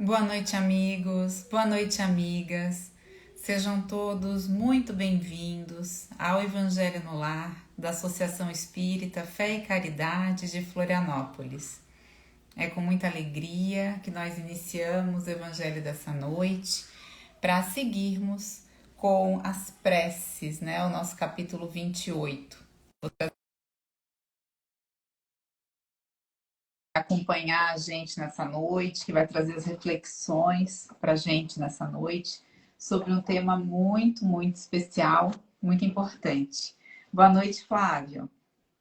Boa noite, amigos. Boa noite, amigas. Sejam todos muito bem-vindos ao Evangelho no Lar da Associação Espírita Fé e Caridade de Florianópolis. É com muita alegria que nós iniciamos o Evangelho dessa noite para seguirmos com as preces, né? O nosso capítulo 28. Acompanhar a gente nessa noite, que vai trazer as reflexões para a gente nessa noite sobre um tema muito especial, muito importante. Boa noite, Flávio.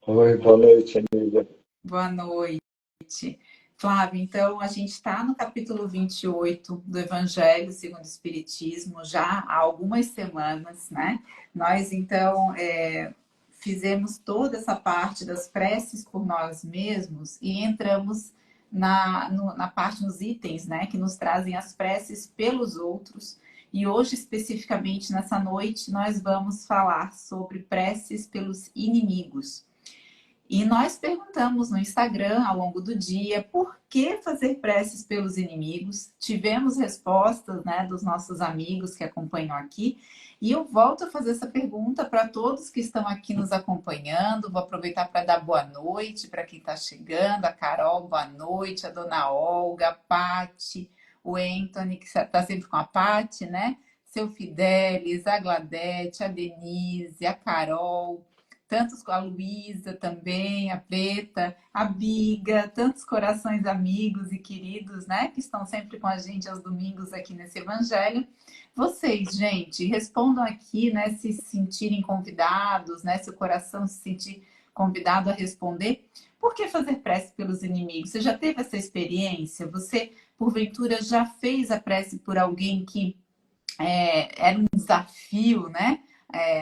Oi, boa noite, amiga. Boa noite. Flávio, então a gente está no capítulo 28 do Evangelho segundo o Espiritismo já há algumas semanas, né? Nós, então, fizemos toda essa parte das preces por nós mesmos e entramos na parte, nos itens, né? Que nos trazem as preces pelos outros. E hoje, especificamente nessa noite, nós vamos falar sobre preces pelos inimigos. E nós perguntamos no Instagram ao longo do dia por que fazer preces pelos inimigos. Tivemos respostas, né, dos nossos amigos que acompanham aqui. E eu volto a fazer essa pergunta para todos que estão aqui nos acompanhando. Vou aproveitar para dar boa noite para quem está chegando. A Carol, boa noite. A dona Olga, a Pati, o Anthony, que está sempre com a Pati, né? Seu Fidelis, a Gladete, a Denise, a Carol, tantos, a Luísa também, a Preta, a Biga, tantos corações amigos e queridos, né, que estão sempre com a gente aos domingos aqui nesse Evangelho. Vocês, gente, respondam aqui, né, se sentirem convidados, né, se o coração se sentir convidado a responder. Por que fazer prece pelos inimigos? Você já teve essa experiência? Você, porventura, já fez a prece por alguém que era um desafio, né?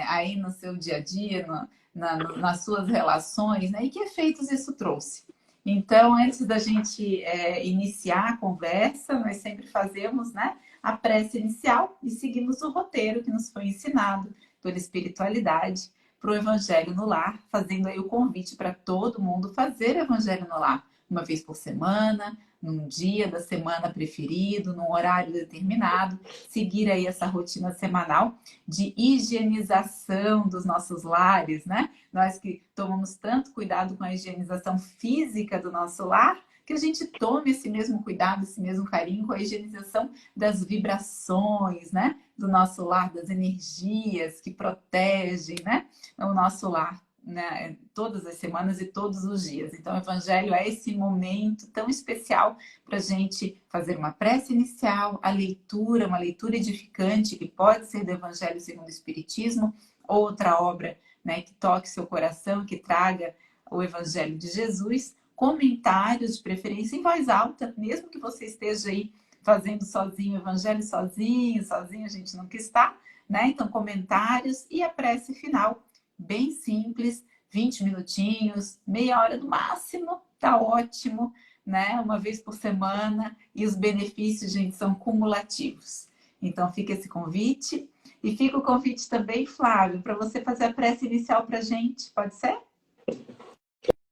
Aí no seu dia a dia, nas suas relações, né? E que efeitos isso trouxe? Então, antes da gente iniciar a conversa, nós sempre fazemos, né, a prece inicial e seguimos o roteiro que nos foi ensinado pela espiritualidade para o Evangelho no Lar, fazendo aí o convite para todo mundo fazer o Evangelho no Lar uma vez por semana, num dia da semana preferido, num horário determinado, seguir aí essa rotina semanal de higienização dos nossos lares, né? Nós que tomamos tanto cuidado com a higienização física do nosso lar, que a gente tome esse mesmo cuidado, esse mesmo carinho com a higienização das vibrações, né? Do nosso lar, das energias que protegem, né? O nosso lar, né, todas as semanas e todos os dias. Então, o Evangelho é esse momento tão especial para a gente fazer uma prece inicial, a leitura, uma leitura edificante, que pode ser do Evangelho segundo o Espiritismo, outra obra, né, que toque seu coração, que traga o Evangelho de Jesus, comentários de preferência em voz alta, mesmo que você esteja aí fazendo sozinho o Evangelho sozinho a gente nunca está, né? Então, comentários e a prece final, bem simples, 20 minutinhos, meia hora no máximo, tá ótimo, né? Uma vez por semana, e os benefícios, gente, são cumulativos. Então, fica esse convite. E fica o convite também, Flávio, para você fazer a prece inicial para a gente, pode ser?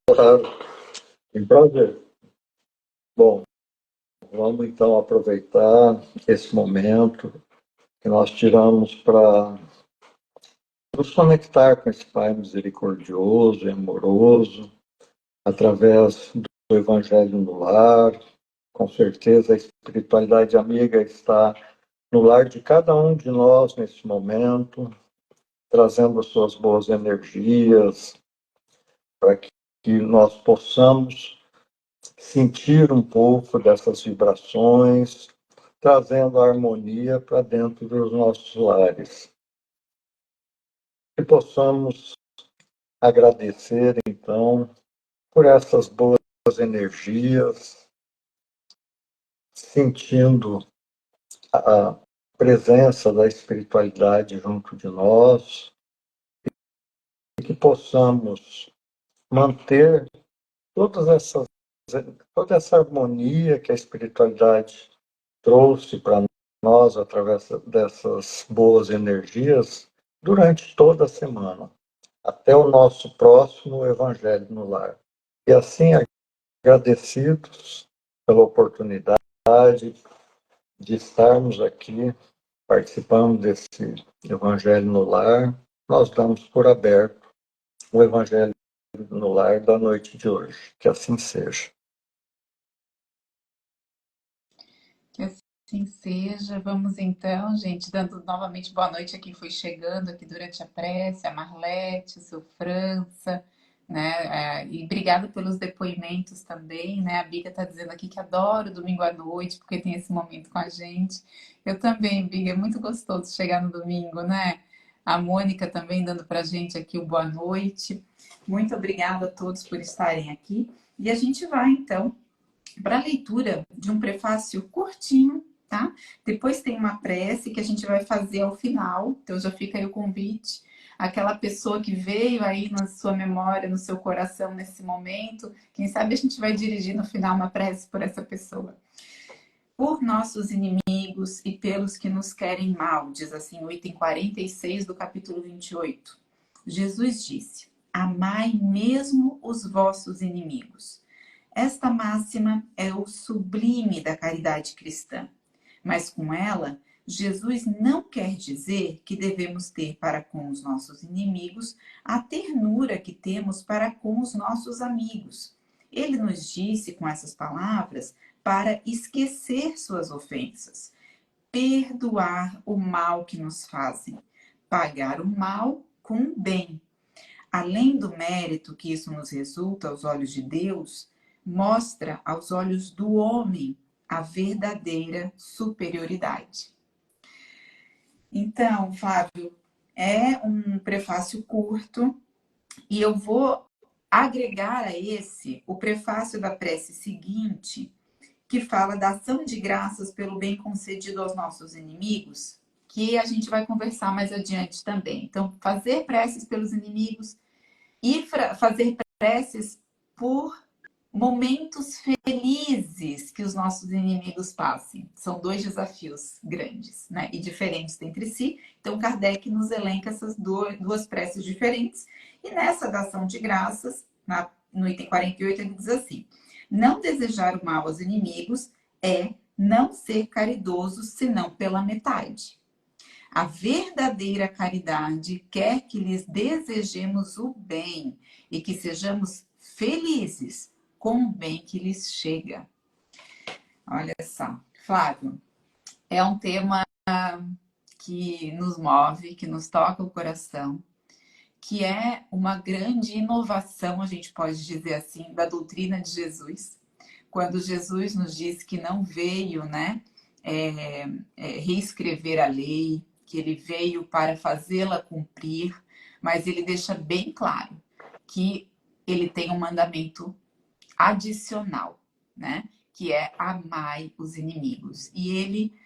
Claro, tem prazer. Bom, vamos então aproveitar esse momento que nós tiramos para nos conectar com esse Pai misericordioso e amoroso, através do Evangelho no Lar. Com certeza a espiritualidade amiga está no lar de cada um de nós nesse momento, trazendo suas boas energias para que nós possamos sentir um pouco dessas vibrações, trazendo a harmonia para dentro dos nossos lares. E possamos agradecer, então, por essas boas energias, sentindo a presença da espiritualidade junto de nós, e que possamos manter todas essas, toda essa harmonia que a espiritualidade trouxe para nós através dessas boas energias durante toda a semana, até o nosso próximo Evangelho no Lar. E assim, agradecidos pela oportunidade, de estarmos aqui participando desse Evangelho no Lar. Nós damos por aberto o Evangelho no Lar da noite de hoje. Que assim seja. Que assim seja. Vamos então, gente, dando novamente boa noite a quem foi chegando aqui durante a prece, a Marlete, o seu França, né? E obrigada pelos depoimentos também, né? A Biga está dizendo aqui que adora o domingo à noite, porque tem esse momento com a gente. Eu também, Biga, é muito gostoso chegar no domingo, né? A Mônica também dando para a gente aqui o boa noite. Muito obrigada a todos por estarem aqui. E a gente vai, então, para a leitura de um prefácio curtinho, tá? Depois tem uma prece que a gente vai fazer ao final, então já fica aí o convite. Aquela pessoa que veio aí na sua memória, no seu coração nesse momento, quem sabe a gente vai dirigir no final uma prece por essa pessoa. Por nossos inimigos e pelos que nos querem mal, diz assim o item 46 do capítulo 28. Jesus disse: amai mesmo os vossos inimigos. Esta máxima é o sublime da caridade cristã, mas com ela, Jesus não quer dizer que devemos ter para com os nossos inimigos a ternura que temos para com os nossos amigos. Ele nos disse com essas palavras para esquecer suas ofensas, perdoar o mal que nos fazem, pagar o mal com o bem. Além do mérito que isso nos resulta aos olhos de Deus, mostra aos olhos do homem a verdadeira superioridade. Então, Flávio, é um prefácio curto e eu vou agregar a esse o prefácio da prece seguinte, que fala da ação de graças pelo bem concedido aos nossos inimigos, que a gente vai conversar mais adiante também. Então, fazer preces pelos inimigos e fazer preces por momentos felizes que os nossos inimigos passem. São dois desafios grandes, né? E diferentes entre si. Então, Kardec nos elenca essas duas preces diferentes. E nessa da ação de graças, no item 48, ele diz assim: não desejar o mal aos inimigos é não ser caridoso, senão pela metade. A verdadeira caridade quer que lhes desejemos o bem e que sejamos felizes com o bem que lhes chega. Olha só, Flávio, é um tema que nos move, que nos toca o coração, que é uma grande inovação, a gente pode dizer assim, da doutrina de Jesus. Quando Jesus nos disse que não veio, né, reescrever a lei, que ele veio para fazê-la cumprir, mas ele deixa bem claro que ele tem um mandamento adicional, né? Que é amai os inimigos. E ele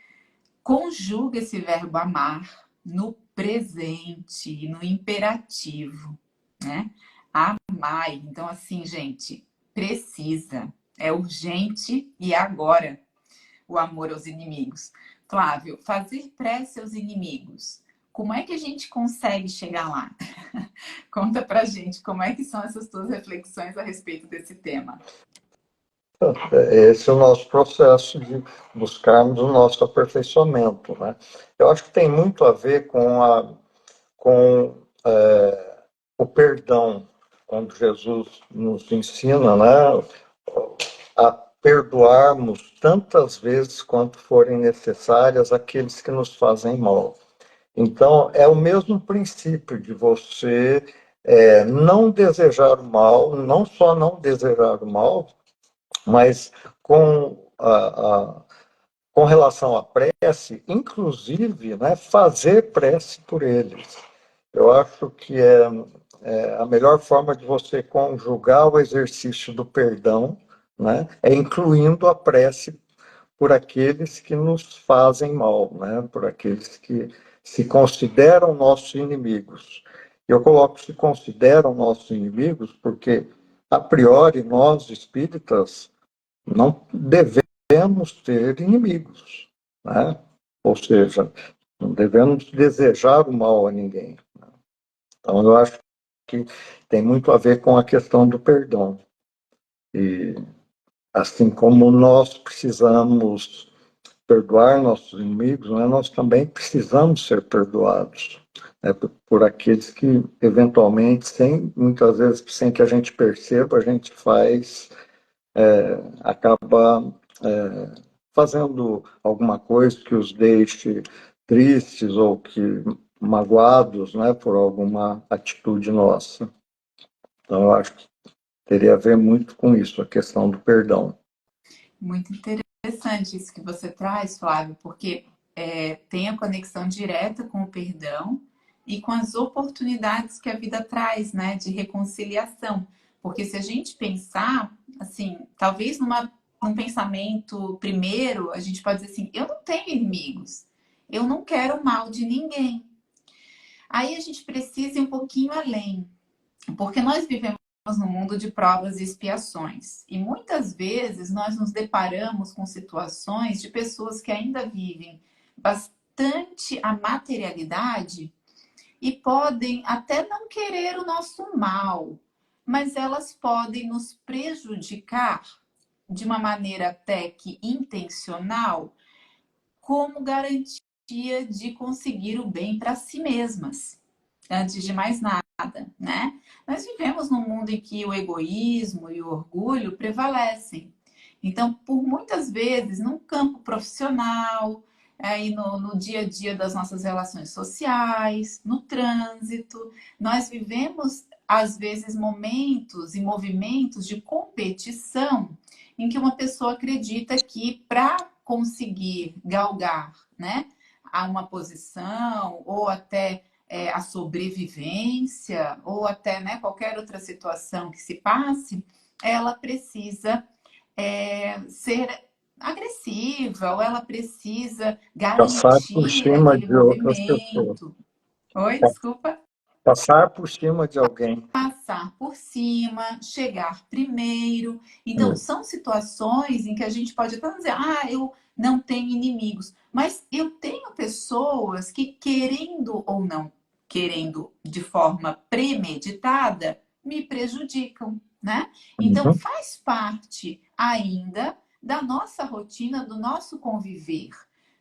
conjuga esse verbo amar no presente, no imperativo, né? Amai. Então, assim, gente, precisa, é urgente e agora o amor aos inimigos. Flávio, fazer prece aos inimigos. Como é que a gente consegue chegar lá? Conta pra gente como é que são essas tuas reflexões a respeito desse tema. Esse é o nosso processo de buscarmos o nosso aperfeiçoamento, né? Eu acho que tem muito a ver com o perdão, quando Jesus nos ensina, né, a perdoarmos tantas vezes quanto forem necessárias aqueles que nos fazem mal. Então, é o mesmo princípio de você não desejar o mal, não só não desejar o mal, mas com relação à prece, inclusive, né, fazer prece por eles. Eu acho que é a melhor forma de você conjugar o exercício do perdão, né, é incluindo a prece por aqueles que nos fazem mal, né, por aqueles que se consideram nossos inimigos. Eu coloco se consideram nossos inimigos porque, a priori, nós espíritas não devemos ter inimigos, né? Ou seja, não devemos desejar o mal a ninguém. Então, eu acho que tem muito a ver com a questão do perdão. E assim como nós precisamos perdoar nossos inimigos, né, nós também precisamos ser perdoados, né, por aqueles que, eventualmente, muitas vezes, sem que a gente perceba, a gente acaba fazendo alguma coisa que os deixe tristes ou que magoados, né, por alguma atitude nossa. Então, eu acho que teria a ver muito com isso, a questão do perdão. Muito interessante isso que você traz, Flávio, porque tem a conexão direta com o perdão e com as oportunidades que a vida traz, né, de reconciliação. Porque se a gente pensar, assim, talvez num pensamento primeiro, a gente pode dizer assim, eu não tenho inimigos, eu não quero o mal de ninguém. Aí a gente precisa ir um pouquinho além, porque nós vivemos no mundo de provas e expiações. E muitas vezes nós nos deparamos com situações de pessoas que ainda vivem bastante a materialidade e podem até não querer o nosso mal, mas elas podem nos prejudicar de uma maneira até que intencional, como garantia de conseguir o bem para si mesmas, antes de mais nada, né? Nós vivemos num mundo em que o egoísmo e o orgulho prevalecem. Então, por muitas vezes, no campo profissional, aí no dia a dia das nossas relações sociais, no trânsito, nós vivemos, às vezes, momentos e movimentos de competição em que uma pessoa acredita que para conseguir galgar, né, a uma posição ou até a sobrevivência ou até, né, qualquer outra situação que se passe, ela precisa ser agressiva ou ela precisa Passar por garantir cima aquele de outras pessoas. movimento. Oi, desculpa. Passar por cima de alguém. Passar por cima, chegar primeiro. Então, são situações em que a gente pode até dizer, eu não tenho inimigos, mas eu tenho pessoas que, querendo ou não querendo de forma premeditada, me prejudicam, né? Então, Uhum. faz parte ainda da nossa rotina, do nosso conviver,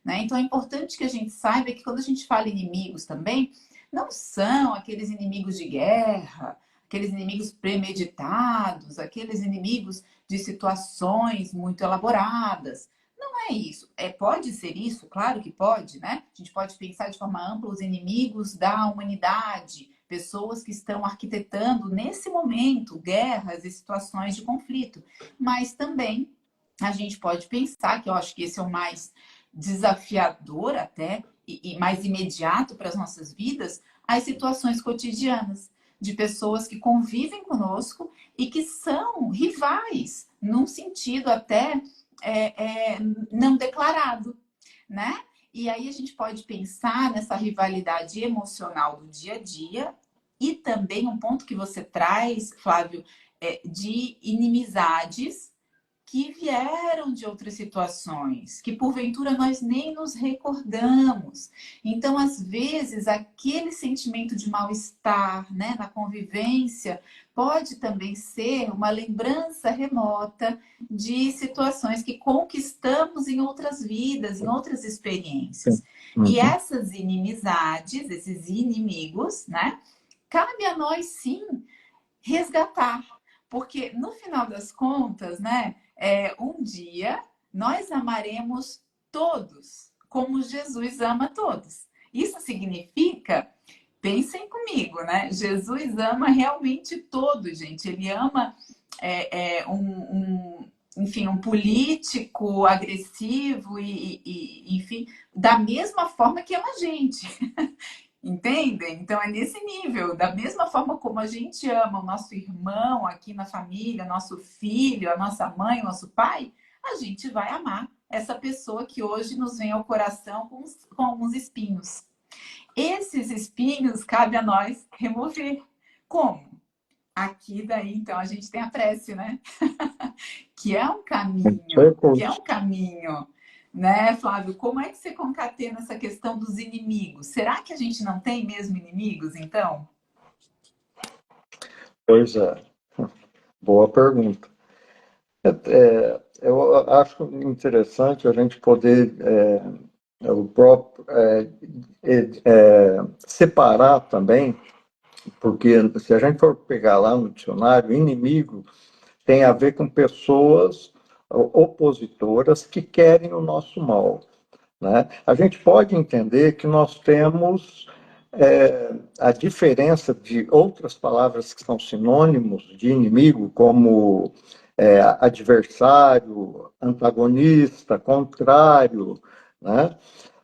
né? Então, é importante que a gente saiba que quando a gente fala inimigos também, não são aqueles inimigos de guerra, aqueles inimigos premeditados, aqueles inimigos de situações muito elaboradas. Não é isso. Pode ser isso, claro que pode, né? A gente pode pensar de forma ampla os inimigos da humanidade, pessoas que estão arquitetando nesse momento guerras e situações de conflito. Mas também a gente pode pensar, que eu acho que esse é o mais desafiador até, e mais imediato para as nossas vidas, as situações cotidianas de pessoas que convivem conosco e que são rivais, num sentido até não declarado, né? E aí a gente pode pensar nessa rivalidade emocional do dia a dia e também um ponto que você traz, Flávio, de inimizades que vieram de outras situações, que porventura nós nem nos recordamos. Então, às vezes, aquele sentimento de mal-estar, né, na convivência, pode também ser uma lembrança remota de situações que conquistamos em outras vidas, em outras experiências. E Uhum. essas inimizades, esses inimigos, né, cabe a nós sim resgatar. Porque no final das contas, né, um dia nós amaremos todos como Jesus ama todos. Isso significa, pensem comigo, né? Jesus ama realmente todos, gente. Ele ama enfim, um político agressivo enfim, da mesma forma que ama a gente. Entendem? Então é nesse nível, da mesma forma como a gente ama o nosso irmão aqui na família, nosso filho, a nossa mãe, o nosso pai, a gente vai amar essa pessoa que hoje nos vem ao coração com alguns espinhos. Esses espinhos cabe a nós remover. Como? Aqui daí, então, a gente tem a prece, né? Que é um caminho, né, Flávio? Como é que você concatena essa questão dos inimigos? Será que a gente não tem mesmo inimigos, então? Pois é, boa pergunta. Eu acho interessante a gente poder o próprio, separar também, porque se a gente for pegar lá no dicionário, inimigo tem a ver com pessoas opositoras que querem o nosso mal, né? A gente pode entender que nós temos a diferença de outras palavras que são sinônimos de inimigo, como adversário, antagonista, contrário, né?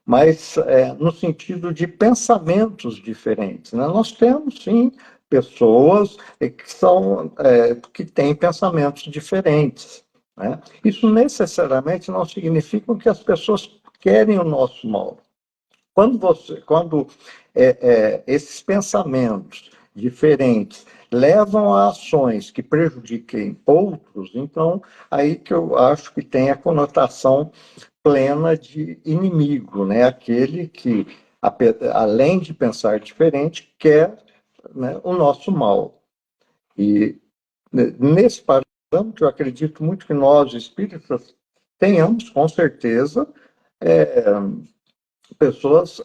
Mas no sentido de pensamentos diferentes, né? Nós temos, sim, pessoas que têm pensamentos diferentes, né? Isso necessariamente não significa que as pessoas querem o nosso mal. Quando esses pensamentos diferentes levam a ações que prejudiquem outros, então aí que eu acho que tem a conotação plena de inimigo, né? Aquele que, além de pensar diferente, quer, né, o nosso mal. E nesse parâmetro, eu acredito muito que nós, espíritas, tenhamos, com certeza, pessoas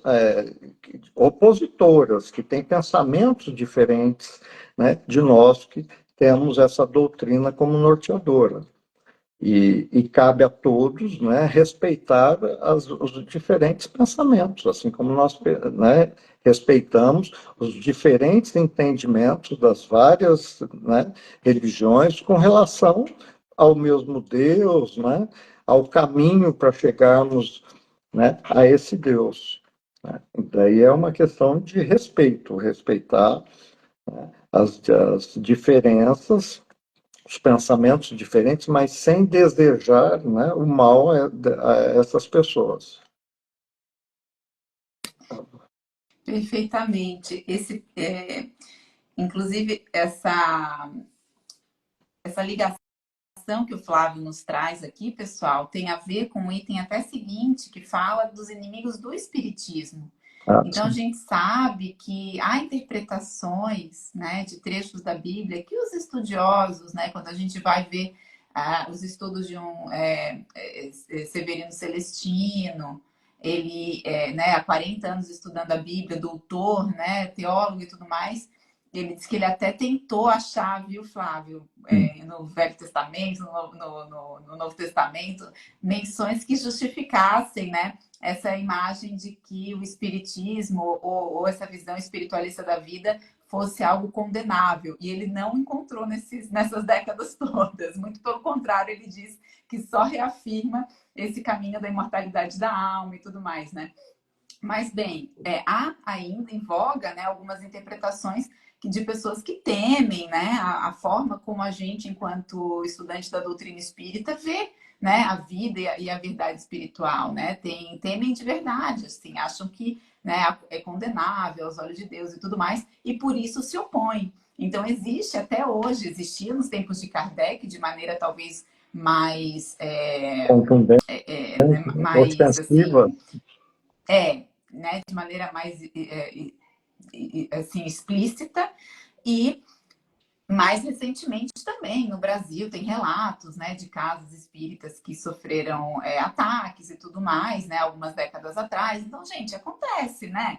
opositoras, que têm pensamentos diferentes, né, de nós que temos essa doutrina como norteadora. E cabe a todos, né, respeitar os diferentes pensamentos, assim como nós, né, respeitamos os diferentes entendimentos das várias, né, religiões com relação ao mesmo Deus, né, ao caminho para chegarmos, né, a esse Deus. Né? Daí é uma questão de respeito, respeitar, né, as diferenças, os pensamentos diferentes, mas sem desejar, né, o mal a essas pessoas. Perfeitamente. Inclusive, essa ligação que o Flávio nos traz aqui, pessoal, tem a ver com o item até seguinte, que fala dos inimigos do espiritismo. Ah, Então, a sim. gente sabe que há interpretações, né, de trechos da Bíblia que os estudiosos, né, quando a gente vai ver os estudos de Severino Celestino, ele, né, há 40 anos estudando a Bíblia, doutor, né, teólogo e tudo mais, ele disse que ele até tentou achar, viu, Flávio, no Velho Testamento, no Novo Testamento, menções que justificassem, né, essa imagem de que o espiritismo ou essa visão espiritualista da vida fosse algo condenável. E ele não encontrou nessas décadas todas. Muito pelo contrário, ele diz que só reafirma esse caminho da imortalidade da alma e tudo mais, né? Mas, bem, há ainda em voga, né, algumas interpretações de pessoas que temem, né, a forma como a gente, enquanto estudante da doutrina espírita, vê, né, a vida e a verdade espiritual, né? Temem de verdade, assim, acham que, né, é condenável aos olhos de Deus e tudo mais, e por isso se opõem. Então, existe até hoje, existia nos tempos de Kardec, de maneira talvez mais, Contundente, né, mais ofensiva. assim, né, de maneira mais assim, explícita, e mais recentemente também no Brasil tem relatos, né, de casos espíritas que sofreram ataques e tudo mais, né, algumas décadas atrás. Então, gente, acontece, né?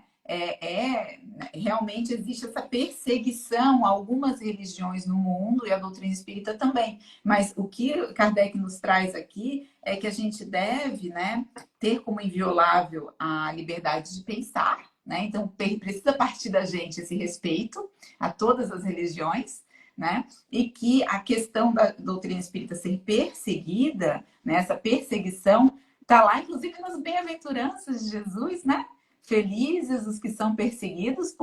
Realmente existe essa perseguição a algumas religiões no mundo e a doutrina espírita também. Mas o que Kardec nos traz aqui é que a gente deve, né, ter como inviolável a liberdade de pensar, né? Então precisa partir da gente esse respeito a todas as religiões, né? E que a questão da doutrina espírita ser perseguida, né? Essa perseguição está lá, inclusive nas bem-aventuranças de Jesus, né? Felizes os que são perseguidos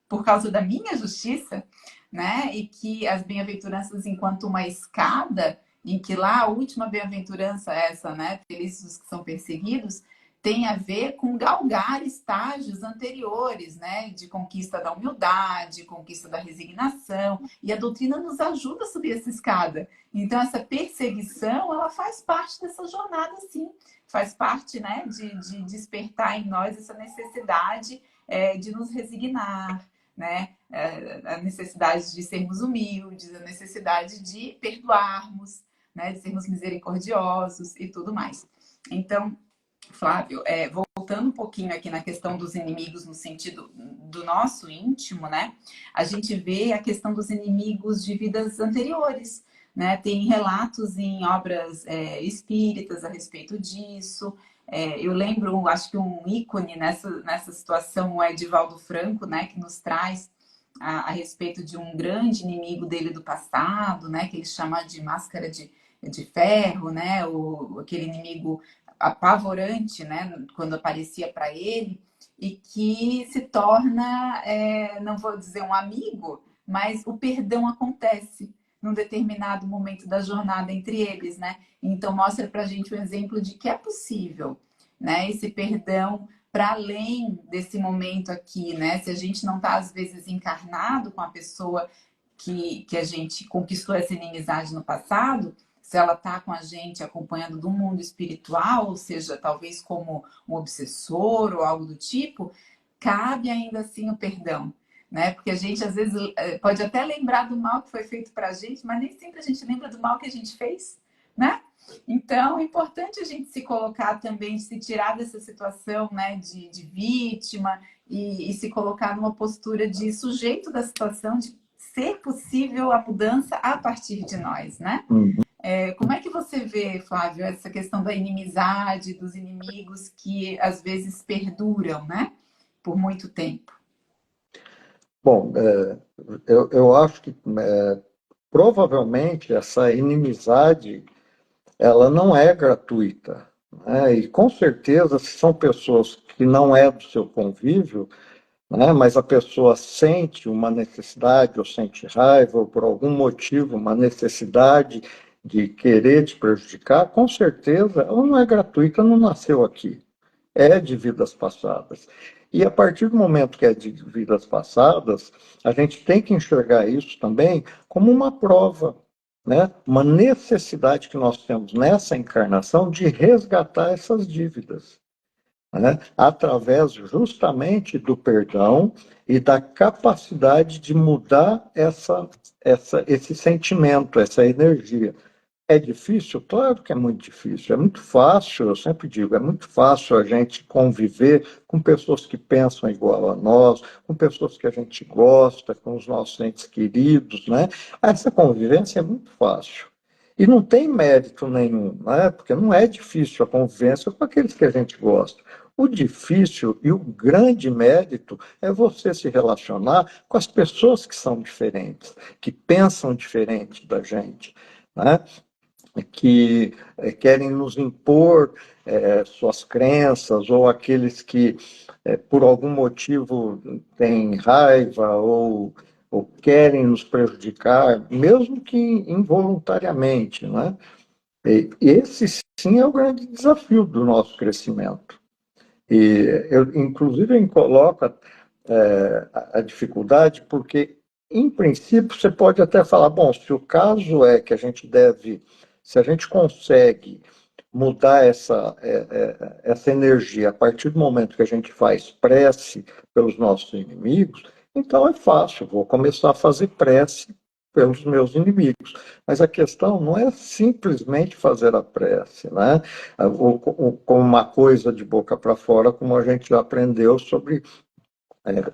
por causa da minha justiça, né? E que as bem-aventuranças, enquanto uma escada, em que lá a última bem-aventurança é essa, né? Felizes os que são perseguidos, tem a ver com galgar estágios anteriores, né? De conquista da humildade, conquista da resignação, e a doutrina nos ajuda a subir essa escada. Então, essa perseguição, ela faz parte dessa jornada, sim. Faz parte, né, de despertar em nós essa necessidade de nos resignar, né? A necessidade de sermos humildes, a necessidade de perdoarmos, né? De sermos misericordiosos e tudo mais. Então, Flávio, voltando um pouquinho aqui na questão dos inimigos no sentido do nosso íntimo, né? A gente vê a questão dos inimigos de vidas anteriores, né? Tem relatos em obras espíritas a respeito disso. Eu lembro, acho que um ícone nessa situação, o Edivaldo Franco, né? Que nos traz a respeito de um grande inimigo dele do passado, né? Que ele chama de máscara de ferro, né? Aquele inimigo apavorante, né, quando aparecia para ele, e que se torna, não vou dizer um amigo, mas o perdão acontece num determinado momento da jornada entre eles, né? Então mostra para a gente um exemplo de que é possível, né? Esse perdão para além desse momento aqui, né? Se a gente não está às vezes encarnado com a pessoa que a gente conquistou essa inimizade no passado, se ela está com a gente acompanhando do mundo espiritual, ou seja, talvez como um obsessor ou algo do tipo, cabe ainda assim o perdão, né? Porque a gente às vezes pode até lembrar do mal que foi feito para a gente, mas nem sempre a gente lembra do mal que a gente fez, né? Então, é importante a gente se colocar também, se tirar dessa situação, né, de vítima e se colocar numa postura de sujeito da situação, de ser possível a mudança a partir de nós, né? Como é que você vê, Flávio, essa questão da inimizade, dos inimigos que às vezes perduram, né, por muito tempo? Bom, eu acho que provavelmente essa inimizade ela não é gratuita, né? E com certeza, se são pessoas que não é do seu convívio, né, mas a pessoa sente uma necessidade, ou sente raiva, ou por algum motivo, uma necessidade de querer te prejudicar, com certeza ela não é gratuita, não nasceu aqui, é de vidas passadas. E a partir do momento que é de vidas passadas, a gente tem que enxergar isso também como uma prova, né? Uma necessidade que nós temos nessa encarnação de resgatar essas dívidas, né? Através justamente do perdão e da capacidade de mudar esse sentimento, essa energia. É difícil? Claro que é muito difícil. É muito fácil, eu sempre digo, é muito fácil a gente conviver com pessoas que pensam igual a nós, com pessoas que a gente gosta, com os nossos entes queridos, né? Essa convivência é muito fácil. E não tem mérito nenhum, né? Porque não é difícil a convivência com aqueles que a gente gosta. O difícil e o grande mérito é você se relacionar com as pessoas que são diferentes, que pensam diferente da gente, né? Que querem nos impor suas crenças, ou aqueles que, por algum motivo, têm raiva ou querem nos prejudicar, mesmo que involuntariamente, né? E esse, sim, é o grande desafio do nosso crescimento. E eu, inclusive, eu coloco a dificuldade porque, em princípio, você pode até falar, bom, se o caso é que a gente deve, se a gente consegue mudar essa energia a partir do momento que a gente faz prece pelos nossos inimigos, então é fácil, vou começar a fazer prece pelos meus inimigos. Mas a questão não é simplesmente fazer a prece, né? Como uma coisa de boca para fora, como a gente já aprendeu sobre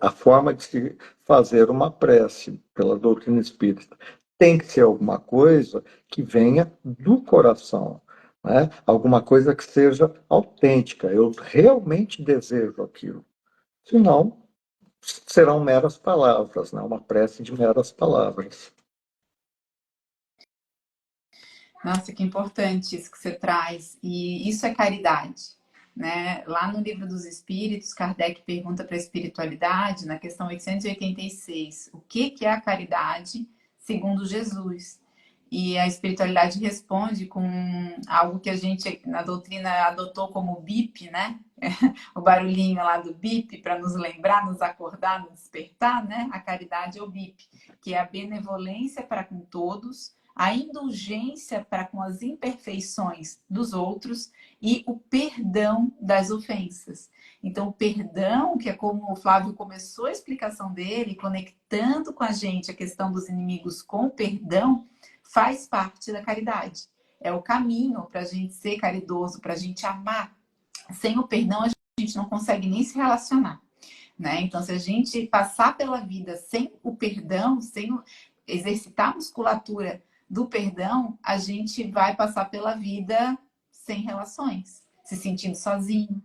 a forma de se fazer uma prece pela doutrina espírita. Tem que ser alguma coisa que venha do coração, né? Alguma coisa que seja autêntica. Eu realmente desejo aquilo. Senão, serão meras palavras, né? Uma prece de meras palavras. Nossa, que importante isso que você traz. E isso é caridade, né? Lá no Livro dos Espíritos, Kardec pergunta para a espiritualidade, na questão 886, o que é a caridade segundo Jesus? E a espiritualidade responde com algo que a gente na doutrina adotou como bip, né? O barulhinho lá do bip para nos lembrar, nos acordar, nos despertar, né? A caridade é o bip, que é a benevolência para com todos, a indulgência para com as imperfeições dos outros e o perdão das ofensas. Então, o perdão, que é como o Flávio começou a explicação dele, conectando com a gente a questão dos inimigos com o perdão, faz parte da caridade. é o caminho para a gente ser caridoso, para a gente amar. Sem o perdão, a gente não consegue nem se relacionar, né? Então, se a gente passar pela vida sem o perdão, sem exercitar a musculatura do perdão, a gente vai passar pela vida sem relações, se sentindo sozinho,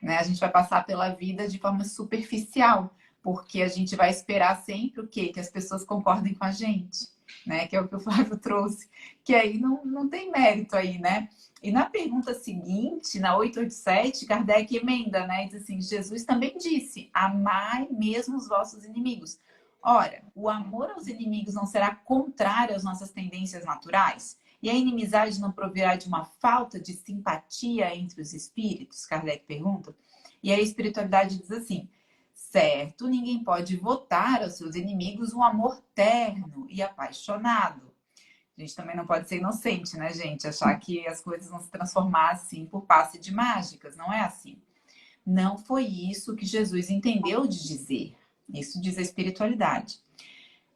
né? A gente vai passar pela vida de forma superficial, porque a gente vai esperar sempre o quê? Que as pessoas concordem com a gente, né? Que é o que o Flávio trouxe, que aí não tem mérito aí, né? E na pergunta seguinte, na 887, Kardec emenda, né? Diz assim, Jesus também disse, amai mesmo os vossos inimigos. Ora, o amor aos inimigos não será contrário às nossas tendências naturais? E a inimizade não provirá de uma falta de simpatia entre os espíritos? Kardec pergunta. E a espiritualidade diz assim, certo, ninguém pode votar aos seus inimigos um amor terno e apaixonado. A gente também não pode ser inocente, né, gente? Achar que as coisas vão se transformar assim por passe de mágicas. Não é assim. Não foi isso que Jesus entendeu de dizer. Isso diz a espiritualidade.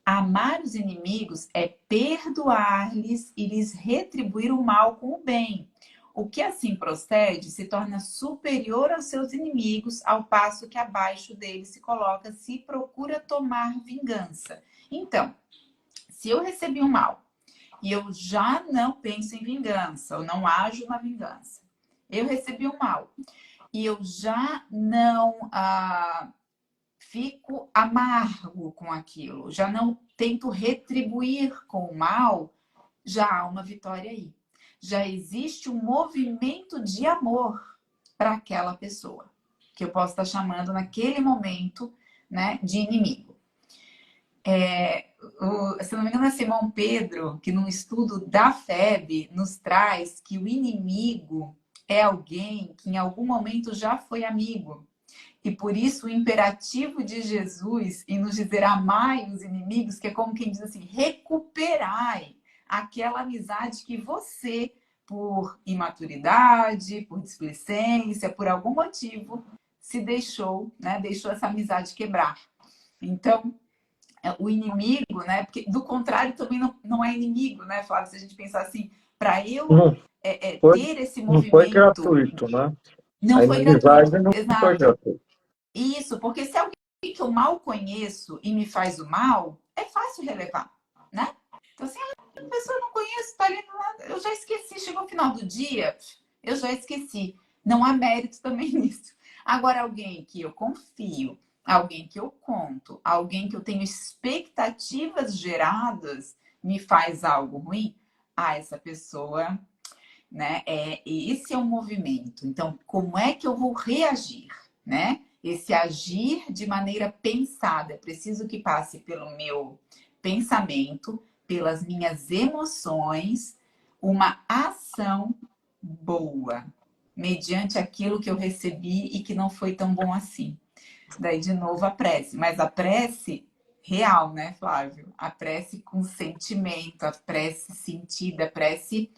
Amar os inimigos é perdoar-lhes e lhes retribuir o mal com o bem. O que assim procede se torna superior aos seus inimigos, ao passo que abaixo deles se coloca, se procura tomar vingança. Então, se eu recebi um mal e eu já não penso em vingança, eu não ajo na vingança, eu recebi um mal e eu já não fico amargo com aquilo, já não tento retribuir com o mal, já há uma vitória aí. Já existe um movimento de amor para aquela pessoa, que eu posso estar chamando naquele momento, né, de inimigo. Se não me engano, é Simão Pedro, que num estudo da FEB nos traz que o inimigo é alguém que em algum momento já foi amigo. E por isso o imperativo de Jesus em nos dizer amai os inimigos, que é como quem diz assim, recuperai aquela amizade que você, por imaturidade, por displicência, por algum motivo, se deixou, né? Deixou essa amizade quebrar. Então, o inimigo, né? Porque do contrário também não é inimigo, né, Flávio? Se a gente pensar assim, para eu ter esse não foi movimento. gratuito, né? Não A foi gratuito, inimizade não foi exato. gratuita. Isso, porque se alguém que eu mal conheço e me faz o mal, é fácil relevar, né? Então, assim, a pessoa eu não conheço, tá ali do lado, eu já esqueci, chegou o final do dia, eu já esqueci. Não há mérito também nisso. Agora, alguém que eu confio, alguém que eu conto, alguém que eu tenho expectativas geradas, me faz algo ruim, essa pessoa, né? Esse é um movimento. Então, como é que eu vou reagir, né? Esse agir de maneira pensada. É preciso que passe pelo meu pensamento, pelas minhas emoções, uma ação boa, mediante aquilo que eu recebi e que não foi tão bom assim. Daí, de novo, a prece. Mas a prece real, né, Flávio? A prece com sentimento, a prece sentida, a prece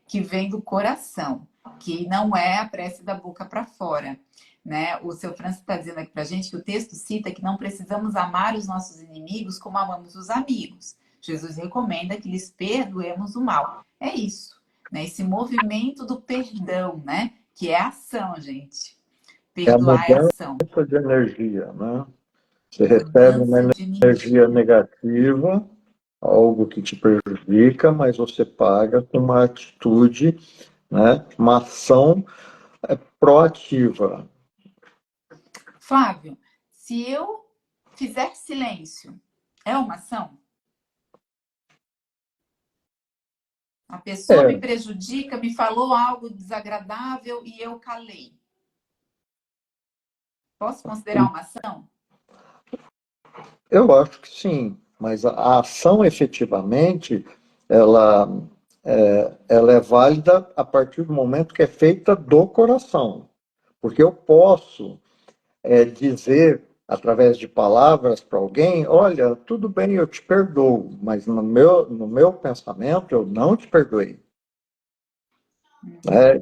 que vem do coração, que não é a prece da boca para fora. Né? O seu Francis está dizendo aqui para a gente que o texto cita que não precisamos amar os nossos inimigos como amamos os amigos. Jesus recomenda que lhes perdoemos o mal. É isso, né? Esse movimento do perdão, né? Que é ação, gente. É a Perdoar é mudança ação. de energia, né? Você recebe uma Mudança de energia energia. negativa, algo que te prejudica, mas você paga com uma atitude, né? Uma ação proativa. Flávio, se eu fizer silêncio, é uma ação? A pessoa me É, prejudica, me falou algo desagradável e eu calei. Posso considerar uma ação? eu acho que sim, mas a ação efetivamente, ela ela é válida a partir do momento que é feita do coração. Porque eu posso dizer, através de palavras para alguém, olha, tudo bem, eu te perdoo, mas no meu pensamento eu não te perdoei.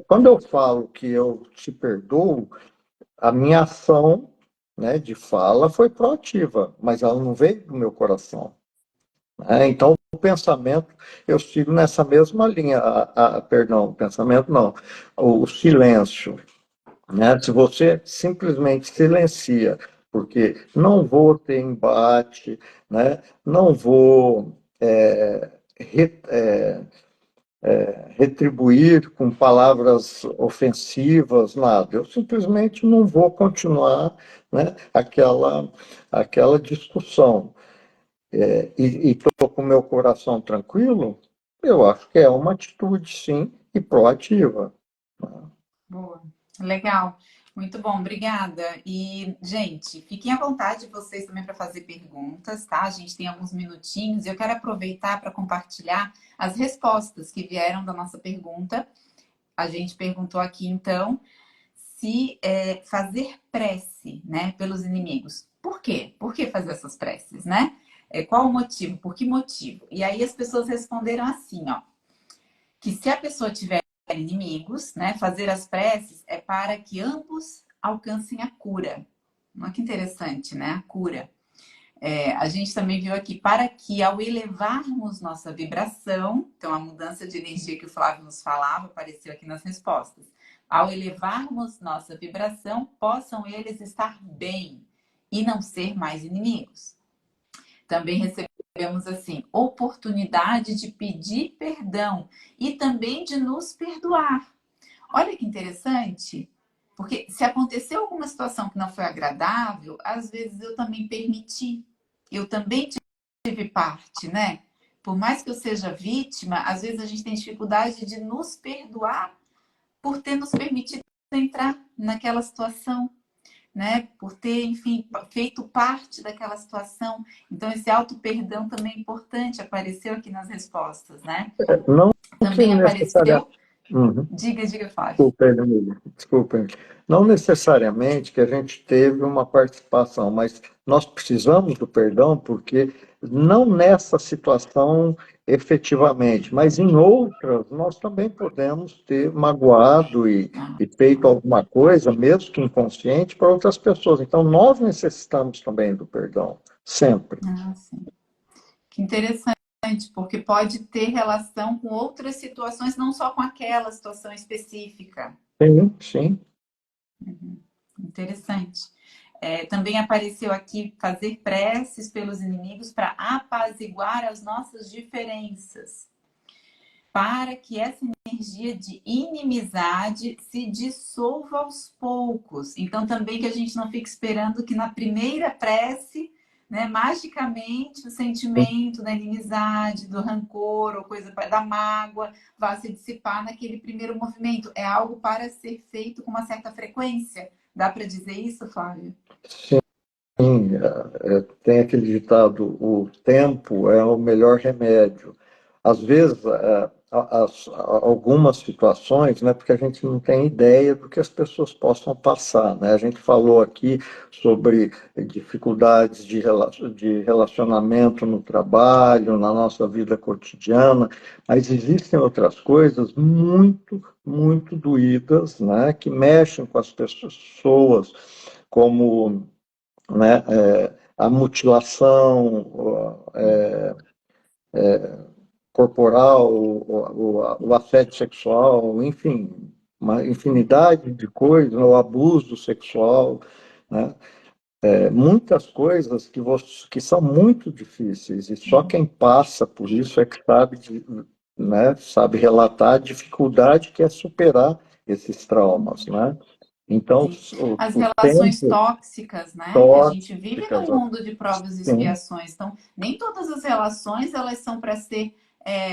Quando eu falo que eu te perdoo, a minha ação, né, de fala foi proativa, mas ela não veio do meu coração. Então, pensamento, eu sigo nessa mesma linha, perdão, o pensamento não, o silêncio, né? Se você simplesmente silencia, porque não vou ter embate, né? Não vou retribuir com palavras ofensivas, nada. Eu simplesmente não vou continuar, né, aquela discussão. E estou com o meu coração tranquilo, eu acho que é uma atitude, sim, e proativa. Boa, legal. Muito bom, obrigada. E, gente, fiquem à vontade vocês também para fazer perguntas, tá? A gente tem alguns minutinhos e eu quero aproveitar para compartilhar as respostas que vieram da nossa pergunta. A gente perguntou aqui, então, se fazer prece, né, pelos inimigos. Por quê? Por que fazer essas preces, né? Qual o motivo? Por que motivo? E aí as pessoas responderam assim, ó, que se a pessoa tiver inimigos, né, fazer as preces é para que ambos alcancem a cura. Olha que interessante, né? A cura. A gente também viu aqui, para que ao elevarmos nossa vibração, então a mudança de energia que o Flávio nos falava, apareceu aqui nas respostas. Ao elevarmos nossa vibração, possam eles estar bem e não ser mais inimigos. Também recebemos assim, oportunidade de pedir perdão e também de nos perdoar. Olha que interessante, porque se aconteceu alguma situação que não foi agradável, às vezes eu também permiti, eu também tive parte, né? Por mais que eu seja vítima, às vezes a gente tem dificuldade de nos perdoar por ter nos permitido entrar naquela situação, né? Por ter, enfim, feito parte daquela situação. Então, esse auto-perdão também é importante, apareceu aqui nas respostas, né? Não que Também necessariamente. apareceu... Diga, Flávio. Desculpem. Não necessariamente que a gente teve uma participação, mas nós precisamos do perdão porque não nessa situação efetivamente, mas em outras nós também podemos ter magoado e feito alguma coisa, mesmo que inconsciente, para outras pessoas. Então nós necessitamos também do perdão, sempre. Sim. Que interessante, porque pode ter relação com outras situações, não só com aquela situação específica. Sim, sim. Interessante. Também apareceu aqui fazer preces pelos inimigos para apaziguar as nossas diferenças, para que essa energia de inimizade se dissolva aos poucos. Então, também que a gente não fique esperando que na primeira prece, né, magicamente, o sentimento da inimizade, do rancor ou coisa da mágoa vá se dissipar naquele primeiro movimento. É algo para ser feito com uma certa frequência. Dá para dizer isso, Flávio? Sim, tem aquele ditado, o tempo é o melhor remédio. Às vezes, algumas situações, né, porque a gente não tem ideia do que as pessoas possam passar, né? A gente falou aqui sobre dificuldades de relacionamento no trabalho, na nossa vida cotidiana, mas existem outras coisas muito, muito doídas, né, que mexem com as pessoas, como, né, a mutilação corporal, o assédio sexual, enfim, uma infinidade de coisas, o abuso sexual, né? Muitas coisas que são muito difíceis, e só quem passa por isso é que sabe, né, sabe relatar a dificuldade que é superar esses traumas, né? Então, as o relações tempo tóxicas, né? Que a gente vive tóxicas, num mundo de provas e sim, expiações. Então, nem todas as relações elas são para ser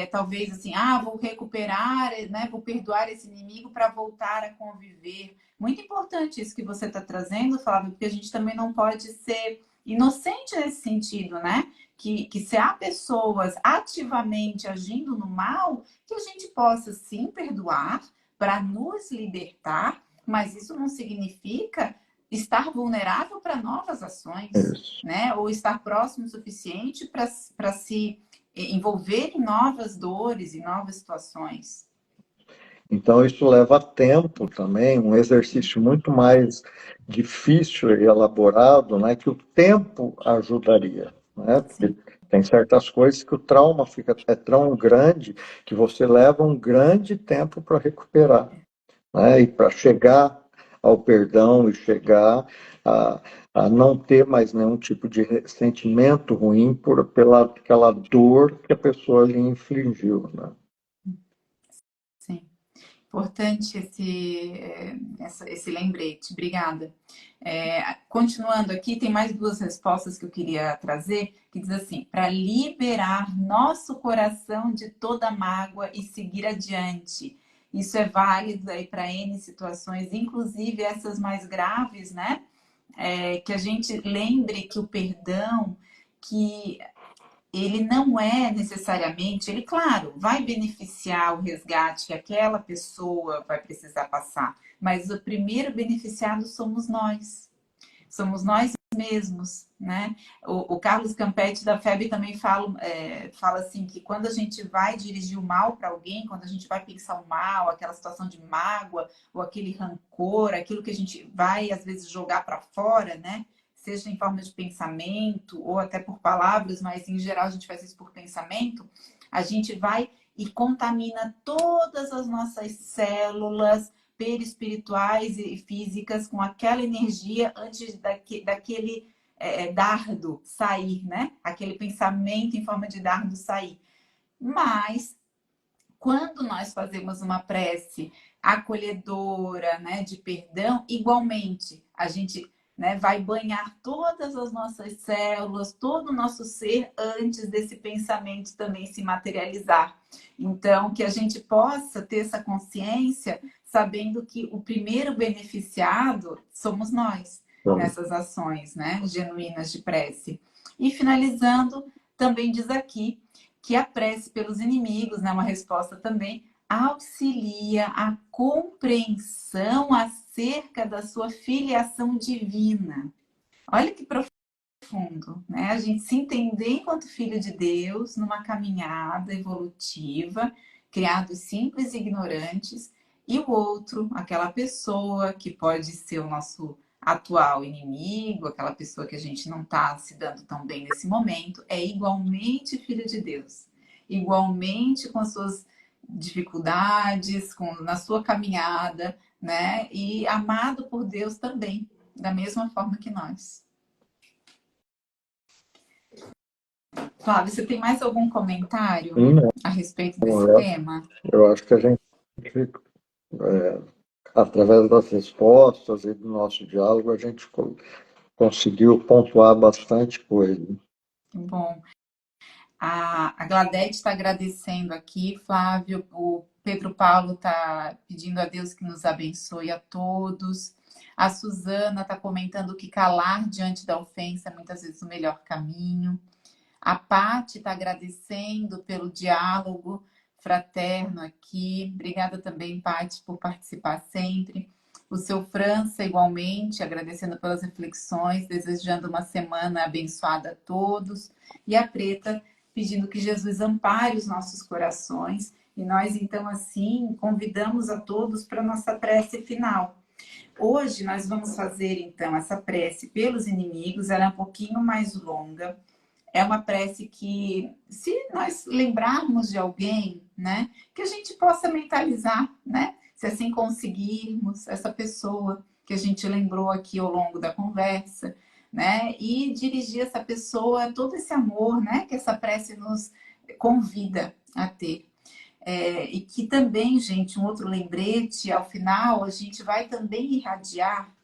talvez assim, vou recuperar, né? Vou perdoar esse inimigo para voltar a conviver. Muito importante isso que você está trazendo, Flávio, porque a gente também não pode ser inocente nesse sentido, né? Que se há pessoas ativamente agindo no mal, que a gente possa sim perdoar para nos libertar, mas isso não significa estar vulnerável para novas ações, isso. né? Ou estar próximo o suficiente para se envolver em novas dores, em novas situações. Então, isso leva tempo também, um exercício muito mais difícil e elaborado, né, que o tempo ajudaria, né? Porque Sim. Tem certas coisas que o trauma é tão grande que você leva um grande tempo para recuperar, né? E para chegar ao perdão e chegar a, a não ter mais nenhum tipo de sentimento ruim pela aquela dor que a pessoa lhe infligiu, né? Sim. Importante esse lembrete. Obrigada. Continuando aqui, tem mais duas respostas que eu queria trazer, que diz assim, para liberar nosso coração de toda mágoa e seguir adiante. Isso é válido aí para N situações, inclusive essas mais graves, né? Que a gente lembre que o perdão, que ele não é necessariamente, ele, claro, vai beneficiar o resgate que aquela pessoa vai precisar passar, mas o primeiro beneficiado somos nós mesmos, né? O Carlos Campetti da FEB também fala assim que quando a gente vai dirigir o mal para alguém, quando a gente vai pensar o mal, aquela situação de mágoa ou aquele rancor, aquilo que a gente vai às vezes jogar para fora, né? Seja em forma de pensamento ou até por palavras, mas em geral a gente faz isso por pensamento, a gente vai e contamina todas as nossas células perispirituais e físicas com aquela energia antes daquele dardo sair, né? Aquele pensamento em forma de dardo sair. Mas quando nós fazemos uma prece acolhedora, né, de perdão, igualmente a gente, né, vai banhar todas as nossas células, todo o nosso ser antes desse pensamento também se materializar. Então, que a gente possa ter essa consciência, sabendo que o primeiro beneficiado somos nós nessas ações, né, genuínas de prece. E finalizando, também diz aqui que a prece pelos inimigos, né, uma resposta também, auxilia a compreensão acerca da sua filiação divina. Olha que profundo, né? A gente se entender enquanto filho de Deus numa caminhada evolutiva, criados simples e ignorantes, e o outro, aquela pessoa que pode ser o nosso atual inimigo, aquela pessoa que a gente não está se dando tão bem nesse momento, é igualmente filho de Deus, igualmente com as suas dificuldades, na sua caminhada, né? E amado por Deus também, da mesma forma que nós. Flávio, você tem mais algum comentário a respeito desse tema? Eu acho que a gente, através das respostas e do nosso diálogo, a gente conseguiu pontuar bastante coisa. Bom, a Gladete está agradecendo aqui, Flávio, o Pedro Paulo está pedindo a Deus que nos abençoe a todos. A Suzana está comentando que calar diante da ofensa é muitas vezes o melhor caminho. A Pati está agradecendo pelo diálogo fraterno aqui. Obrigada também, Pati, por participar sempre. O seu França, igualmente, agradecendo pelas reflexões, desejando uma semana abençoada a todos. E a Preta, pedindo que Jesus ampare os nossos corações. E nós, então, assim, convidamos a todos para a nossa prece final. Hoje nós vamos fazer, então, essa prece pelos inimigos. Ela é um pouquinho mais longa. É uma prece que, se nós lembrarmos de alguém, né, que a gente possa mentalizar, né, se assim conseguirmos, essa pessoa que a gente lembrou aqui ao longo da conversa, né, e dirigir essa pessoa todo esse amor, né, que essa prece nos convida a ter. E que também, gente, um outro lembrete, ao final, a gente vai também irradiar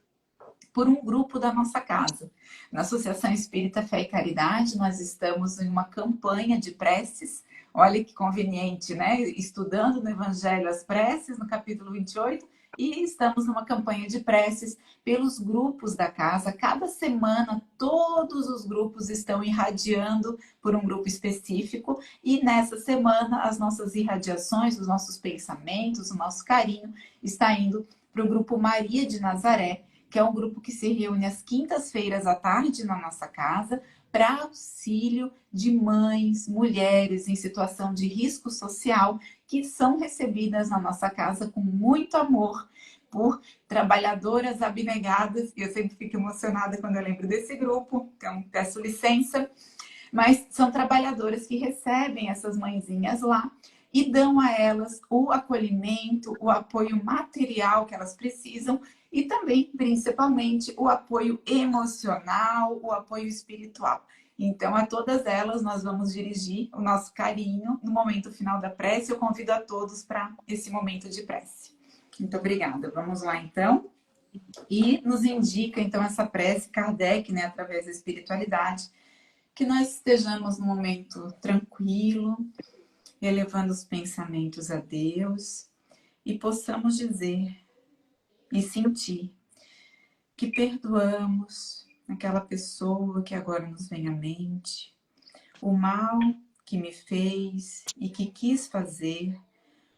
por um grupo da nossa casa. Na Associação Espírita Fé e Caridade, nós estamos em uma campanha de preces. Olha que conveniente, né? Estudando no Evangelho as preces, no capítulo 28, e estamos numa campanha de preces pelos grupos da casa. Cada semana, todos os grupos estão irradiando por um grupo específico, e nessa semana, as nossas irradiações, os nossos pensamentos, o nosso carinho está indo para o grupo Maria de Nazaré, que é um grupo que se reúne às quintas-feiras à tarde na nossa casa para auxílio de mães, mulheres em situação de risco social que são recebidas na nossa casa com muito amor por trabalhadoras abnegadas, e eu sempre fico emocionada quando eu lembro desse grupo, então peço licença, Mas são trabalhadoras que recebem essas mãezinhas lá e dão a elas o acolhimento, o apoio material que elas precisam e também, principalmente, o apoio emocional, o apoio espiritual. Então, a todas elas, nós vamos dirigir o nosso carinho no momento final da prece. Eu convido a todos para esse momento de prece. Muito obrigada. Vamos lá, então. E nos indica, então, essa prece, Kardec, né, através da espiritualidade, que nós estejamos num momento tranquilo, elevando os pensamentos a Deus e possamos dizer e sentir que perdoamos aquela pessoa que agora nos vem à mente, o mal que me fez e que quis fazer,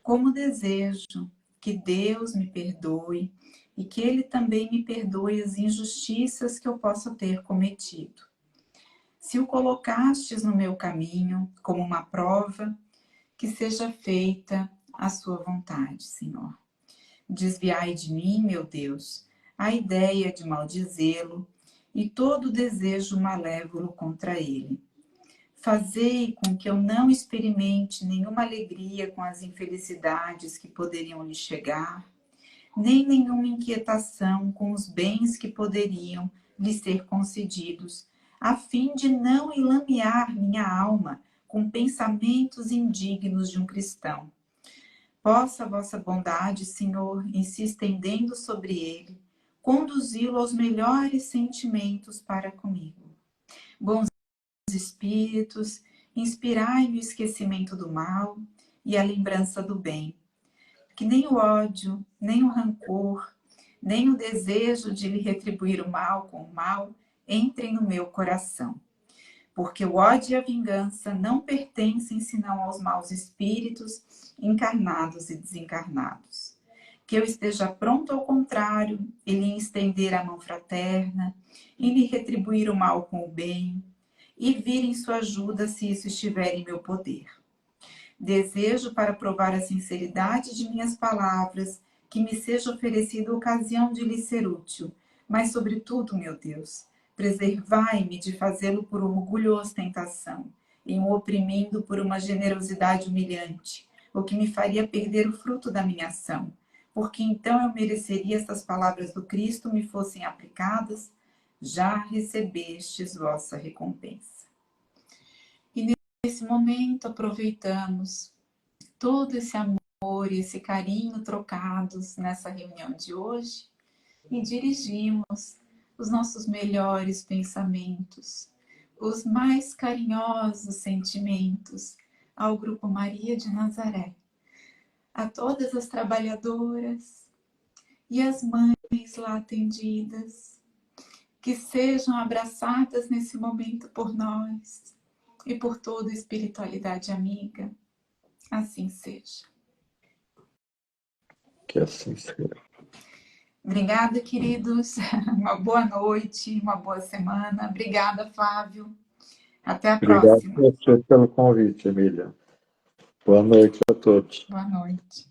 como desejo que Deus me perdoe e que Ele também me perdoe as injustiças que eu possa ter cometido. Se o colocastes no meu caminho como uma prova, que seja feita a sua vontade, Senhor. Desviai de mim, meu Deus, a ideia de maldizê-lo e todo desejo malévolo contra ele. Fazei com que eu não experimente nenhuma alegria com as infelicidades que poderiam lhe chegar, nem nenhuma inquietação com os bens que poderiam lhe ser concedidos, a fim de não enlamear minha alma com pensamentos indignos de um cristão. Possa a vossa bondade, Senhor, em se estendendo sobre ele, conduzi-lo aos melhores sentimentos para comigo. Bons espíritos, inspirai-me o esquecimento do mal e a lembrança do bem. Que nem o ódio, nem o rancor, nem o desejo de lhe retribuir o mal com o mal entrem no meu coração. Porque o ódio e a vingança não pertencem senão aos maus espíritos, encarnados e desencarnados. Que eu esteja pronto ao contrário, e lhe estender a mão fraterna, e lhe retribuir o mal com o bem, e vir em sua ajuda se isso estiver em meu poder. Desejo, para provar a sinceridade de minhas palavras, que me seja oferecida a ocasião de lhe ser útil, mas, sobretudo, meu Deus, preservai-me de fazê-lo por orgulho ou ostentação, e o oprimindo por uma generosidade humilhante, o que me faria perder o fruto da minha ação, porque então eu mereceria estas palavras do Cristo me fossem aplicadas, já recebestes vossa recompensa. E nesse momento aproveitamos todo esse amor e esse carinho trocados nessa reunião de hoje e dirigimos os nossos melhores pensamentos, os mais carinhosos sentimentos ao Grupo Maria de Nazaré, a todas as trabalhadoras e as mães lá atendidas, que sejam abraçadas nesse momento por nós e por toda a espiritualidade amiga. Assim seja. Que assim seja. Obrigada, queridos. Uma boa noite, uma boa semana. Obrigada, Flávio. Até a Obrigado próxima. a você pelo convite, Emília. Boa noite a todos. Boa noite.